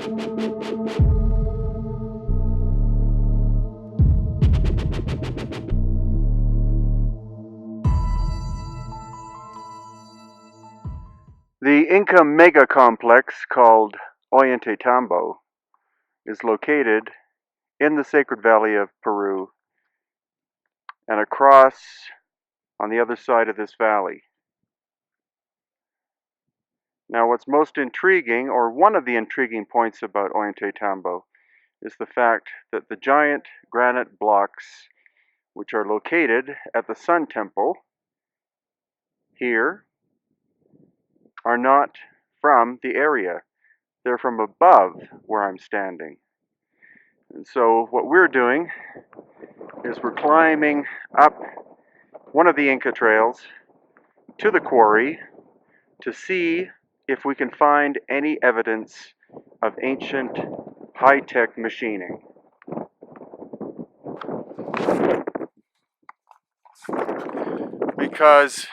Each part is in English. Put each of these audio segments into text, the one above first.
The Inca mega complex called Ollantaytambo is located in the Sacred Valley of Peru and across on the other side of this valley. Now, what's most intriguing, or one of the intriguing points about Ollantaytambo, is the fact that the giant granite blocks, which are located at the Sun Temple here, are not from the area. They're from above where I'm standing. And so what we're doing is we're climbing up one of the Inca trails to the quarry to see if we can find any evidence of ancient high-tech machining. Because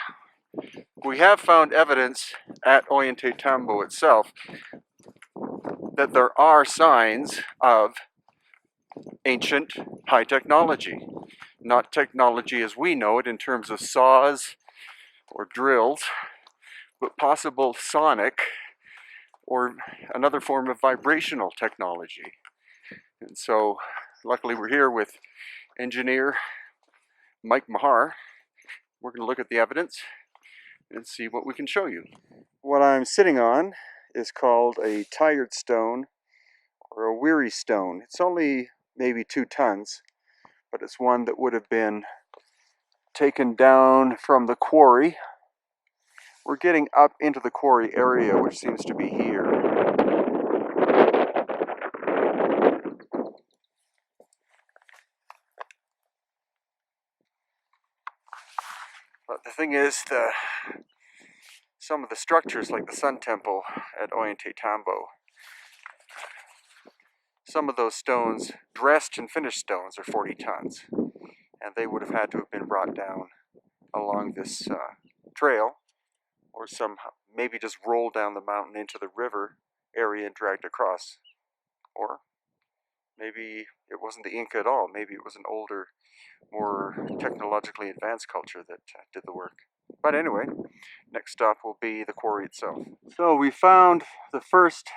we have found evidence at Ollantaytambo itself that there are signs of ancient high technology. Not technology as we know it in terms of saws or drills, but possible sonic or another form of vibrational technology. And so luckily we're here with engineer Mike Mahar. We're going to look at the evidence and see what we can show you. What I'm sitting on is called a tired stone or a weary stone. It's only maybe 2 tons, but it's one that would have been taken down from the quarry. We're getting up into the quarry area, which seems to be here. But the thing is, some of the structures, like the Sun Temple at Ollantaytambo, some of those stones, dressed and finished stones, are 40 tons. And they would have had to have been brought down along this trail, or somehow maybe just rolled down the mountain into the river area and dragged across. Or maybe it wasn't the Inca at all. Maybe it was an older, more technologically advanced culture that did the work. But anyway, next stop will be the quarry itself. So we found the first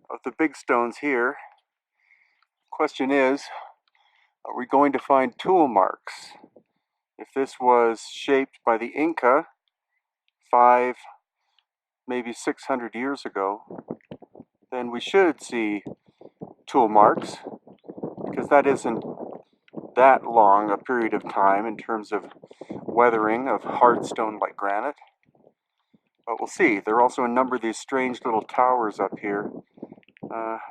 of the big stones here. Question is, are we going to find tool marks? If this was shaped by the Inca 5, maybe 600 years ago, then we should see tool marks, because that isn't that long a period of time in terms of weathering of hard stone like granite. But we'll see. There are also a number of these strange little towers up here.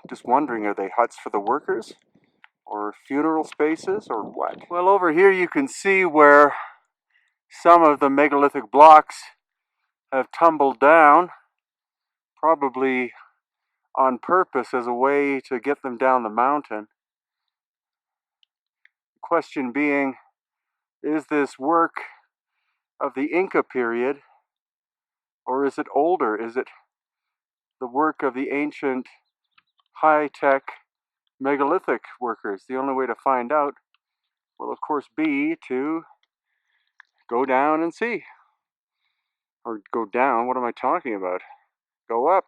Just wondering, are they huts for the workers? Or funeral spaces, or what? Well, over here you can see where some of the megalithic blocks have tumbled down, probably on purpose as a way to get them down the mountain. The question being, is this work of the Inca period, or is it older? Is it the work of the ancient high-tech megalithic workers? The only way to find out will of course be to go down and see. Or go down, what am I talking about? Go up.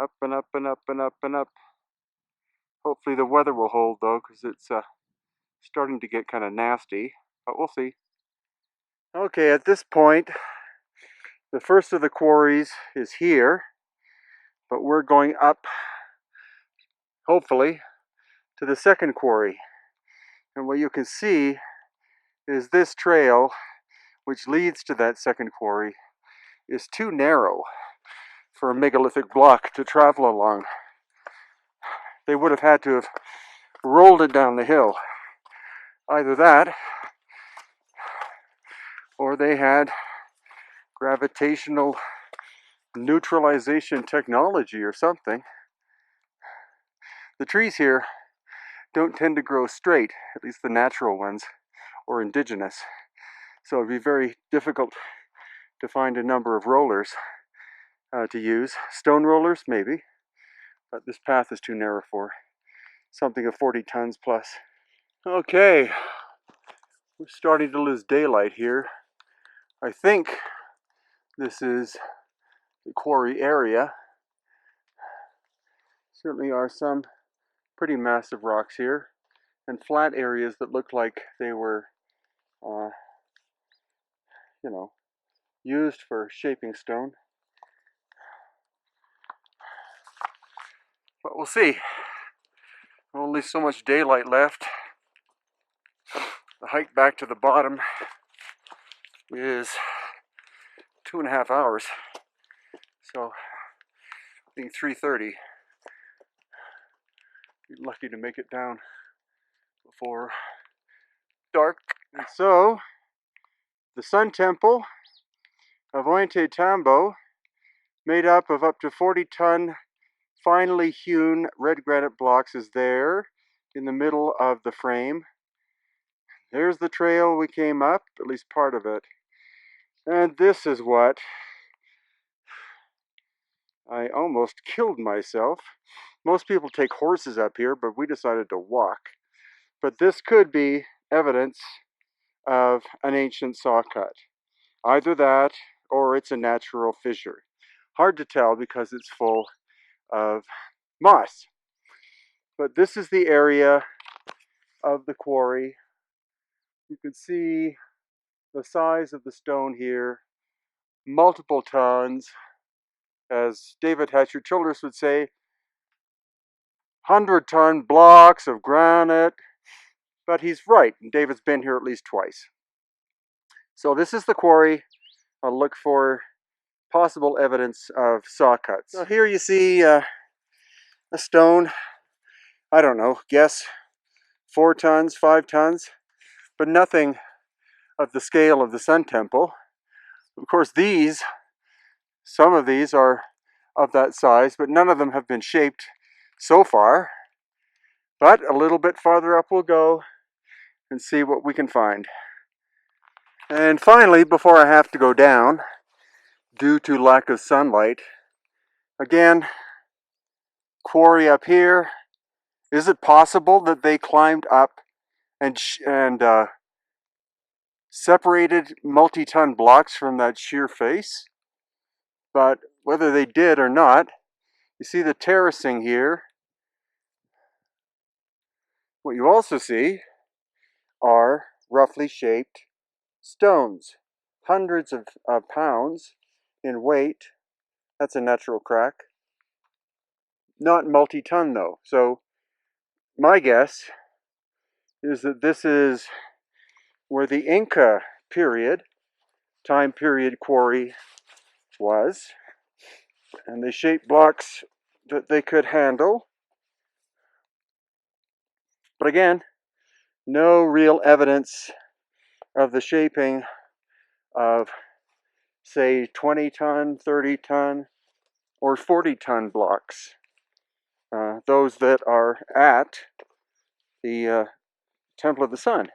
Up and up and up and up and up. Hopefully the weather will hold though, because it's starting to get kind of nasty, but we'll see. Okay, at this point, the first of the quarries is here, but we're going up, hopefully, to the second quarry. And what you can see is this trail, which leads to that second quarry, is too narrow for a megalithic block to travel along. They would have had to have rolled it down the hill. Either that, or they had gravitational neutralization technology or something. The trees here don't tend to grow straight, at least the natural ones, or indigenous. So it'd be very difficult to find a number of rollers to use. Stone rollers, maybe, but this path is too narrow for something of 40 tons plus. Okay, we're starting to lose daylight here. I think this is the quarry area. Certainly are some pretty massive rocks here, and flat areas that look like they were, used for shaping stone. But we'll see. Only so much daylight left. The hike back to the bottom is 2.5 hours. So, being 3:30, be lucky to make it down before dark. And so, the Sun Temple of Ollantaytambo, made up to 40-ton finely hewn red granite blocks, is there in the middle of the frame. There's the trail we came up, at least part of it. And this is what I almost killed myself. Most people take horses up here, but we decided to walk. But this could be evidence of an ancient saw cut. Either that, or it's a natural fissure. Hard to tell because it's full of moss. But this is the area of the quarry. You can see the size of the stone here, multiple tons. As David Hatcher Childress would say, 100-ton blocks of granite. But he's right, and David's been here at least twice. So this is the quarry. I'll look for possible evidence of saw cuts. So here you see a stone, I don't know, guess 4 tons, 5 tons, but nothing of the scale of the Sun Temple. Of course, some of these are of that size, but none of them have been shaped so far. But a little bit farther up we'll go and see what we can find. And finally, before I have to go down, due to lack of sunlight, again, quarry up here. Is it possible that they climbed up and separated multi-ton blocks from that sheer face? But whether they did or not, you see the terracing here. What you also see are roughly shaped stones, hundreds of pounds in weight. That's a natural crack. Not multi-ton though. So my guess is that this is where the Inca time period quarry was, and they shaped blocks that they could handle. But again, no real evidence of the shaping of, say, 20-ton, 30-ton, or 40-ton blocks. Those that are at the Temple of the Sun.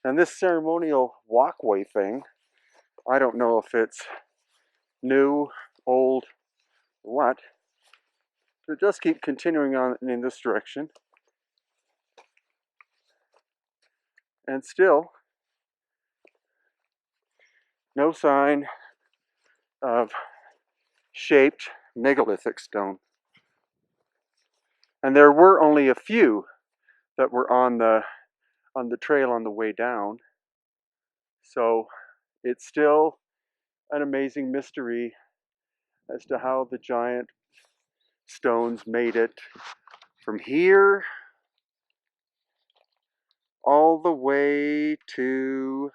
And this ceremonial walkway thing, I don't know if it's new, old, or what. But just keep continuing on in this direction. And still, no sign of shaped megalithic stone. And there were only a few that were on the trail on the way down. So it's still an amazing mystery as to how the giant stones made it from here all the way to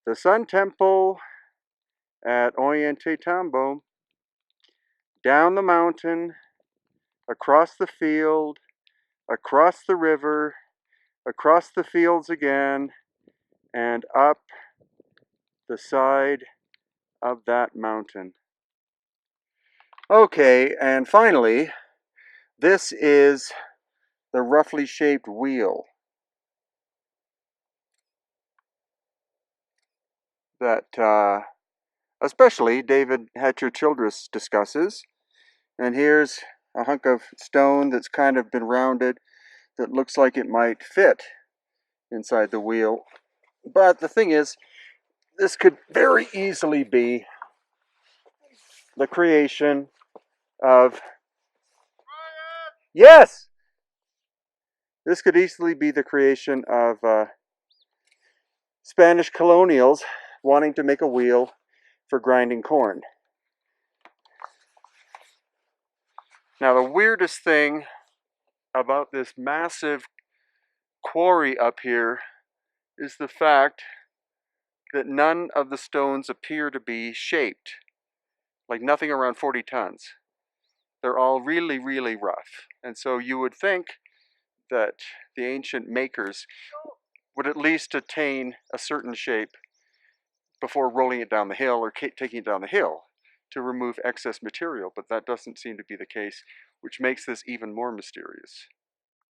the Sun Temple at Ollantaytambo, down the mountain, across the field, across the river, across the fields again, and up the side of that mountain. Okay, and finally, this is the roughly shaped wheel that especially David Hatcher Childress discusses. And here's a hunk of stone that's kind of been rounded that looks like it might fit inside the wheel. But the thing is, this could very easily be the creation of... Yes! This could easily be the creation of Spanish colonials wanting to make a wheel for grinding corn. Now, the weirdest thing about this massive quarry up here is the fact that none of the stones appear to be shaped, like nothing around 40 tons. They're all really, really rough. And so you would think that the ancient makers would at least attain a certain shape before rolling it down the hill or taking it down the hill to remove excess material, but that doesn't seem to be the case, which makes this even more mysterious.